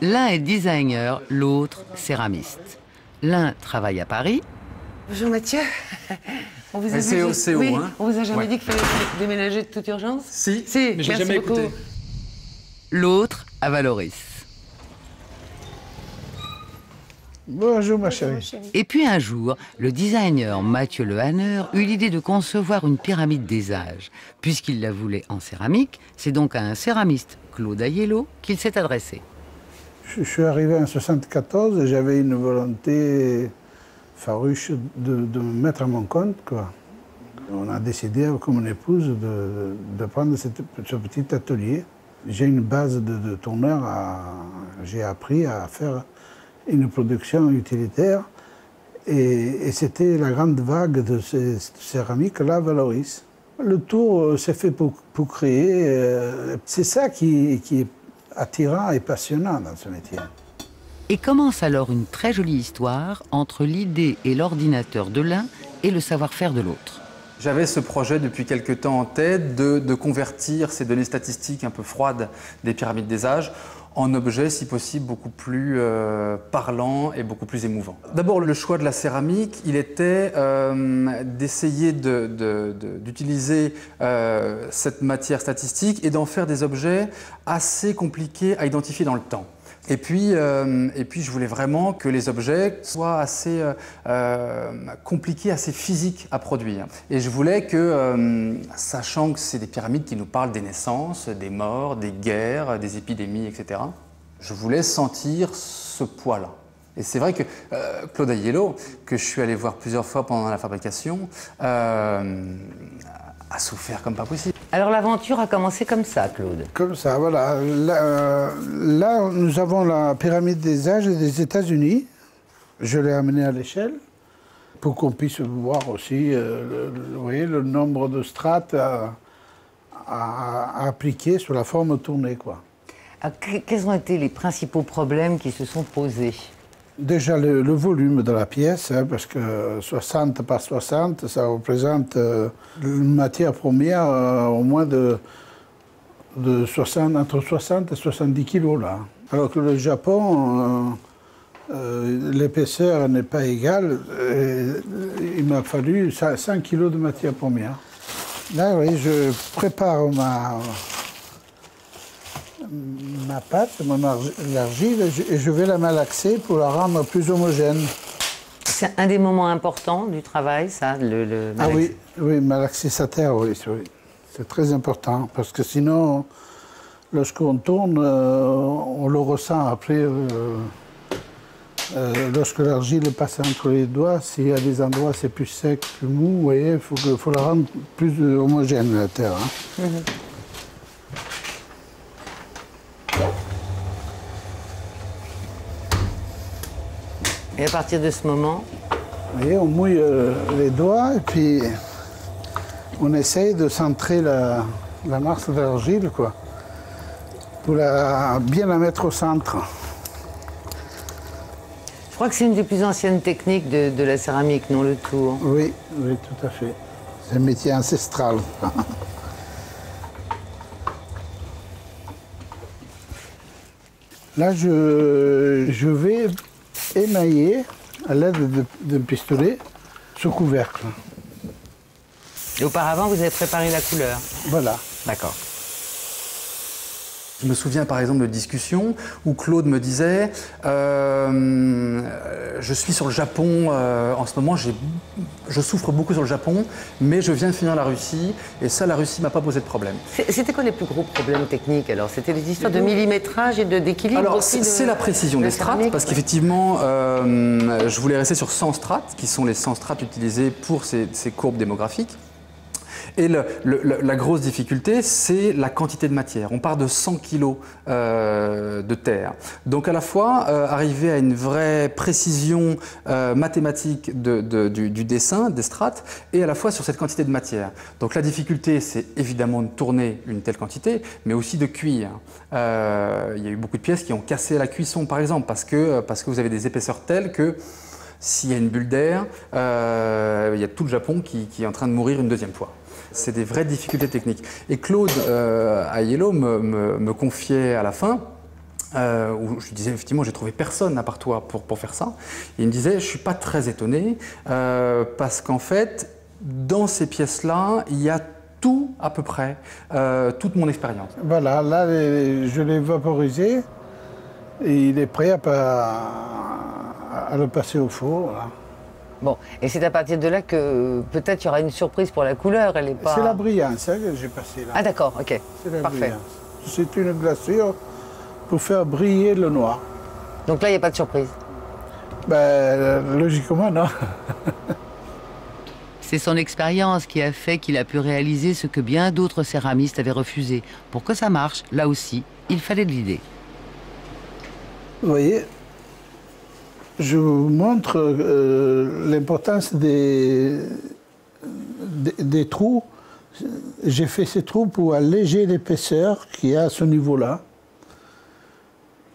L'un est designer, l'autre céramiste. L'un travaille à Paris. Bonjour Mathieu. On vous a C'est au oui, hein. on vous a jamais dit qu'il fallait déménager de toute urgence? Si, mais j'ai merci jamais beaucoup. écouté. L'autre à Valoris. Bonjour ma chérie. Et puis un jour, le designer Mathieu Le Hanner eut l'idée de concevoir une pyramide des âges. Puisqu'il la voulait en céramique, c'est donc à un céramiste, Claude Aiello, qu'il s'est adressé. Je suis arrivé en 1974 et j'avais une volonté farouche de me mettre à mon compte, quoi. On a décidé avec mon épouse de prendre ce petit atelier. J'ai une base de tourneur, j'ai appris à faire une production utilitaire et c'était la grande vague de ces céramiques-là, Valoris. Le tour s'est fait pour créer, c'est ça qui est attirant et passionnant dans ce métier. Et commence alors une très jolie histoire entre l'idée et l'ordinateur de l'un et le savoir-faire de l'autre. J'avais ce projet depuis quelque temps en tête de convertir ces données statistiques un peu froides des pyramides des âges en objets, si possible, beaucoup plus parlants et beaucoup plus émouvants. D'abord, le choix de la céramique, il était d'essayer d'utiliser cette matière statistique et d'en faire des objets assez compliqués à identifier dans le temps. Et puis, je voulais vraiment que les objets soient assez compliqués, assez physiques à produire. Et je voulais que, sachant que c'est des pyramides qui nous parlent des naissances, des morts, des guerres, des épidémies, etc., je voulais sentir ce poids-là. Et c'est vrai que Claude Aiello, que je suis allé voir plusieurs fois pendant la fabrication, a souffert comme pas possible. Alors l'aventure a commencé comme ça, Claude. Comme ça, voilà. Là, nous avons la pyramide des âges des États-Unis. Je l'ai amenée à l'échelle pour qu'on puisse voir aussi vous voyez, le nombre de strates à appliquer sur la forme tournée, quoi. Alors, quels ont été les principaux problèmes qui se sont posés? Déjà le volume de la pièce, hein, parce que 60 par 60, ça représente une matière première au moins entre 60 et 70 kilos, là. Alors que le Japon, l'épaisseur n'est pas égale, il m'a fallu 5 kilos de matière première. Là, oui, je prépare ma pâte, mon argile, et je vais la malaxer pour la rendre plus homogène. C'est un des moments importants du travail, ça, le Ah oui, oui, malaxer sa terre, oui, c'est très important, parce que sinon, lorsqu'on tourne, on le ressent après, lorsque l'argile passe entre les doigts, s'il y a des endroits c'est plus sec, plus mou, vous voyez, il faut la rendre plus homogène, la terre. Hein. Et à partir de ce moment, vous voyez, on mouille les doigts et puis on essaye de centrer la masse d'argile, quoi, pour bien la mettre au centre. je crois que c'est une des plus anciennes techniques de la céramique, non, le tour? Oui, oui, tout à fait. C'est un métier ancestral. Là, je vais émailler à l'aide d'un pistolet ce couvercle. Et auparavant, vous avez préparé la couleur? Voilà. D'accord. Je me souviens par exemple de discussions où Claude me disait je suis sur le Japon en ce moment, je souffre beaucoup sur le Japon, mais je viens de finir la Russie et ça, la Russie m'a pas posé de problème. C'était quoi les plus gros problèmes techniques alors? C'était des histoires de millimétrage et d'équilibre? Alors c'est la précision des strates, parce qu'effectivement je voulais rester sur 100 strates, qui sont les 100 strates utilisées pour ces courbes démographiques. Et la grosse difficulté, c'est la quantité de matière. On part de 100 kg de terre. Donc à la fois, arriver à une vraie précision mathématique du dessin, des strates, et à la fois sur cette quantité de matière. Donc la difficulté, c'est évidemment de tourner une telle quantité, mais aussi de cuire. Il y a eu beaucoup de pièces qui ont cassé à la cuisson, par exemple, parce que vous avez des épaisseurs telles que s'il y a une bulle d'air, il y a tout le Japon qui est en train de mourir une deuxième fois. C'est des vraies difficultés techniques. Et Claude Aiello me confiait à la fin où je lui disais effectivement j'ai trouvé personne à part toi pour faire ça. Et il me disait je suis pas très étonné parce qu'en fait dans ces pièces-là il y a tout à peu près, toute mon expérience. Voilà, là je l'ai vaporisé et il est prêt à le passer au four. Là. Bon, et c'est à partir de là que peut-être il y aura une surprise pour la couleur, elle est pas... C'est la brillance hein, que j'ai passé là. Ah d'accord, ok, C'est la parfait. brillance. C'est une glaçure pour faire briller le noir. Donc là, il n'y a pas de surprise. Ben, logiquement, non. C'est son expérience qui a fait qu'il a pu réaliser ce que bien d'autres céramistes avaient refusé. Pour que ça marche, là aussi, il fallait de l'idée. Vous voyez, je vous montre l'importance des trous. J'ai fait ces trous pour alléger l'épaisseur qu'il y a à ce niveau-là.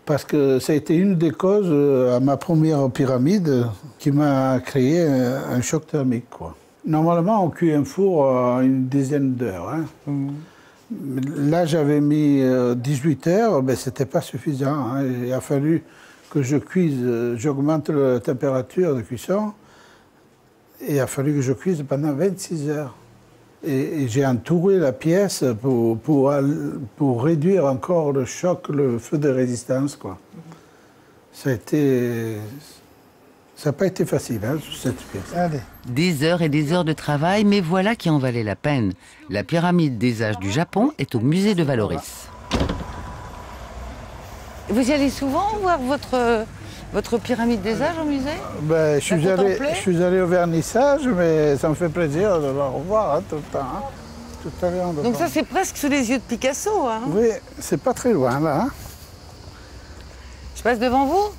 Parce que ça a été une des causes à ma première pyramide qui m'a créé un choc thermique, quoi. Normalement, on cuit un four une dizaine d'heures. Hein. Là, j'avais mis 18 heures, mais ce n'était pas suffisant. Hein. Il a fallu que je cuise, j'augmente la température de cuisson, et il a fallu que je cuise pendant 26 heures. Et j'ai entouré la pièce pour réduire encore le choc, le feu de résistance, quoi. Ça n'a pas été facile, hein, cette pièce. Allez. Des heures et des heures de travail, mais voilà qui en valait la peine. La pyramide des âges du Japon est au musée de Vallauris. Vous y allez souvent voir votre pyramide des âges au musée? Ben, je suis allé au vernissage, mais ça me fait plaisir de la revoir hein, tout le temps. Hein. Tout à l'heure. Donc ça, c'est presque sous les yeux de Picasso. Hein. Oui, c'est pas très loin, là. Hein. Je passe devant vous?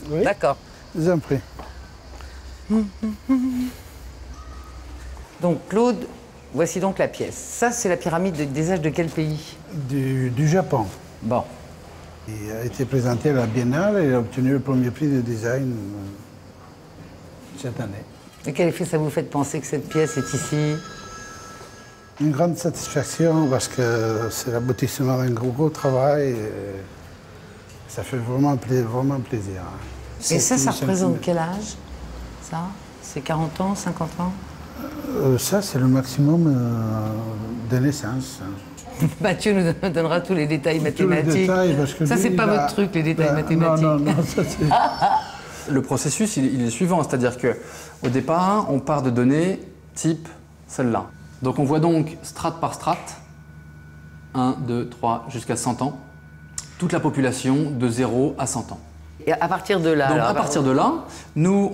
Oui. D'accord. Je vous en prie. Donc, Claude, voici donc la pièce. Ça, c'est la pyramide des âges de quel pays? Du Japon. Bon. Il a été présenté à la Biennale et il a obtenu le premier prix de design cette année. Et quel effet ça vous fait de penser que cette pièce est ici? Une grande satisfaction parce que c'est l'aboutissement d'un gros travail. Et ça fait vraiment plaisir. Et ça représente quel âge? Ça? C'est 40 ans, 50 ans? Ça, c'est le maximum de naissance. Mathieu nous donnera tous les détails mathématiques. Tous les détails, parce que ça, c'est pas votre truc, les détails mathématiques. Non, ça c'est... Le processus, il est suivant, c'est-à-dire qu'au départ, on part de données type celle-là. Donc on voit donc strate par strate, 1, 2, 3, jusqu'à 100 ans, toute la population de 0 à 100 ans. Et à partir de là... Donc à partir de là, nous,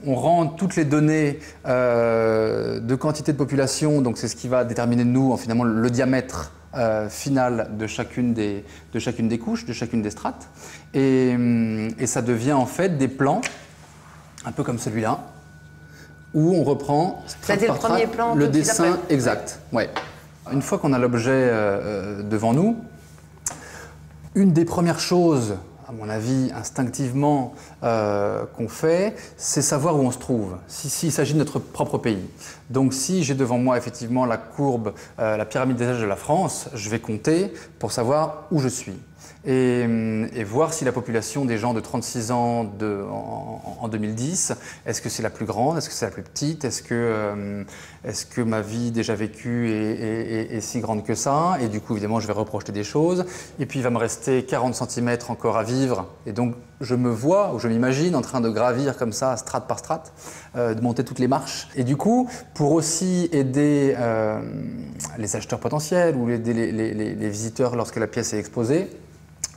on rend toutes les données de quantité de population, donc c'est ce qui va déterminer nous, finalement, le diamètre final de chacune des couches, de chacune des strates. Et ça devient en fait des plans, un peu comme celui-là, où on reprend strate par strate, le dessin exact. Ouais. Une fois qu'on a l'objet devant nous, une des premières choses, à mon avis, instinctivement, qu'on fait, c'est savoir où on se trouve, s'il s'agit de notre propre pays. Donc si j'ai devant moi effectivement la courbe, la pyramide des âges de la France, je vais compter pour savoir où je suis. Et voir si la population des gens de 36 ans en 2010, est-ce que c'est la plus grande, est-ce que c'est la plus petite, est-ce que ma vie déjà vécue est si grande que ça, et du coup évidemment je vais reprojeter des choses, et puis il va me rester 40 cm encore à vivre, et donc je me vois, ou je m'imagine en train de gravir comme ça, strate par strate, de monter toutes les marches, et du coup pour aussi aider les acheteurs potentiels ou aider les visiteurs lorsque la pièce est exposée,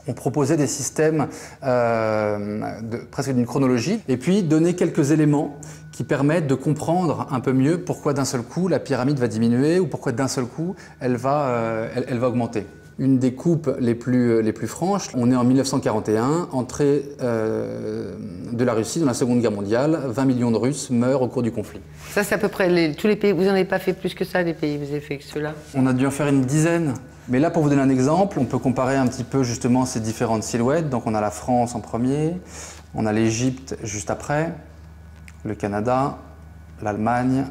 on proposait des systèmes presque d'une chronologie et puis donner quelques éléments qui permettent de comprendre un peu mieux pourquoi d'un seul coup la pyramide va diminuer ou pourquoi d'un seul coup elle va augmenter. Une des coupes les plus franches, on est en 1941, entrée de la Russie dans la Seconde Guerre mondiale, 20 millions de Russes meurent au cours du conflit. Ça, c'est à peu près tous les pays. Vous n'en avez pas fait plus que ça, des pays, vous avez fait que ceux-là? On a dû en faire une dizaine. Mais là, pour vous donner un exemple, on peut comparer un petit peu justement ces différentes silhouettes. Donc on a la France en premier, on a l'Égypte juste après, le Canada, l'Allemagne,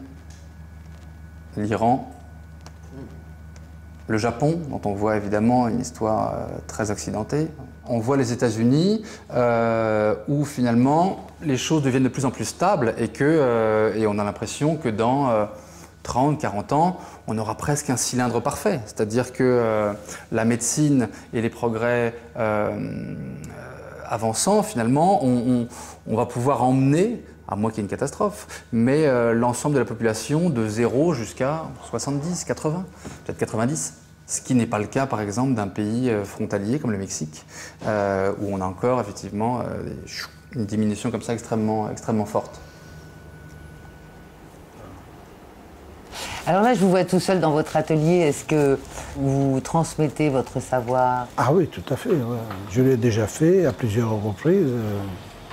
l'Iran, le Japon, dont on voit évidemment une histoire très accidentée, On voit les États-Unis où finalement les choses deviennent de plus en plus stables et on a l'impression que dans 30, 40 ans, on aura presque un cylindre parfait. C'est-à-dire que la médecine et les progrès avançant, finalement, on va pouvoir emmener, à moins qu'il y ait une catastrophe, mais l'ensemble de la population de 0 jusqu'à 70, 80, peut-être 90. Ce qui n'est pas le cas, par exemple, d'un pays frontalier comme le Mexique, où on a encore effectivement une diminution comme ça extrêmement forte. Alors là, je vous vois tout seul dans votre atelier. Est-ce que vous transmettez votre savoir? Ah oui, tout à fait. Ouais. Je l'ai déjà fait à plusieurs reprises.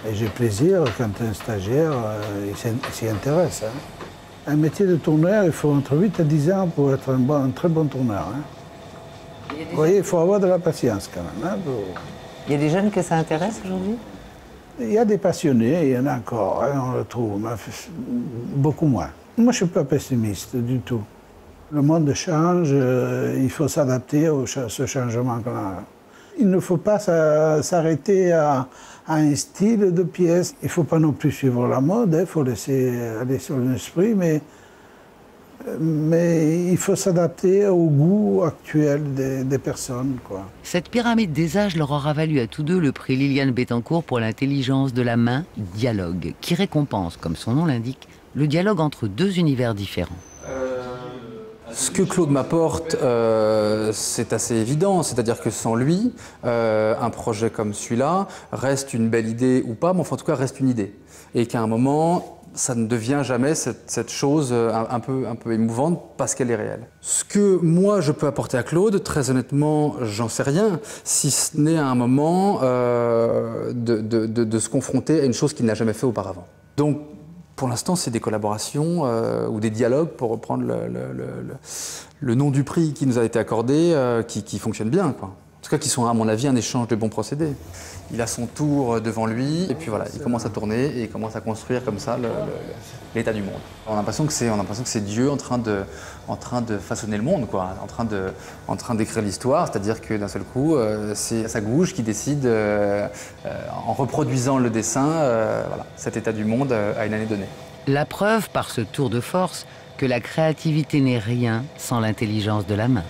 Et j'ai plaisir quand un stagiaire s'y intéresse. Hein. Un métier de tourneur, il faut entre 8 et 10 ans pour être un très bon tourneur. Hein. Vous voyez, il faut avoir de la patience quand même. Hein, Il y a des jeunes que ça intéresse aujourd'hui? Il y a des passionnés, il y en a encore, hein, on le trouve, mais beaucoup moins. Moi, je ne suis pas pessimiste du tout. Le monde change, il faut s'adapter à ce changement qu'on a. Il ne faut pas s'arrêter à un style de pièce. Il ne faut pas non plus suivre la mode, il faut laisser aller sur l'esprit, mais il faut s'adapter au goût actuel des personnes, quoi. Cette pyramide des âges leur aura valu à tous deux le prix Liliane Bettencourt pour l'intelligence de la main, Dialogue, qui récompense, comme son nom l'indique, le dialogue entre deux univers différents. Ce que Claude m'apporte, c'est assez évident, c'est-à-dire que sans lui, un projet comme celui-là reste une belle idée ou pas, mais enfin en tout cas reste une idée. Et qu'à un moment, ça ne devient jamais cette chose un peu émouvante parce qu'elle est réelle. Ce que moi je peux apporter à Claude, très honnêtement, j'en sais rien, si ce n'est à un moment de se confronter à une chose qu'il n'a jamais fait auparavant. Donc, pour l'instant, c'est des collaborations ou des dialogues, pour reprendre le nom du prix qui nous a été accordé, qui fonctionnent bien, quoi. En tout cas, qui sont, à mon avis, un échange de bons procédés. Il a son tour devant lui, et puis voilà, il commence à tourner et il commence à construire comme ça l'état du monde. On a l'impression que c'est Dieu en train de façonner le monde, quoi, en train d'écrire l'histoire, c'est-à-dire que d'un seul coup, c'est sa gouge qui décide, en reproduisant le dessin, voilà, cet état du monde à une année donnée. La preuve, par ce tour de force, que la créativité n'est rien sans l'intelligence de la main.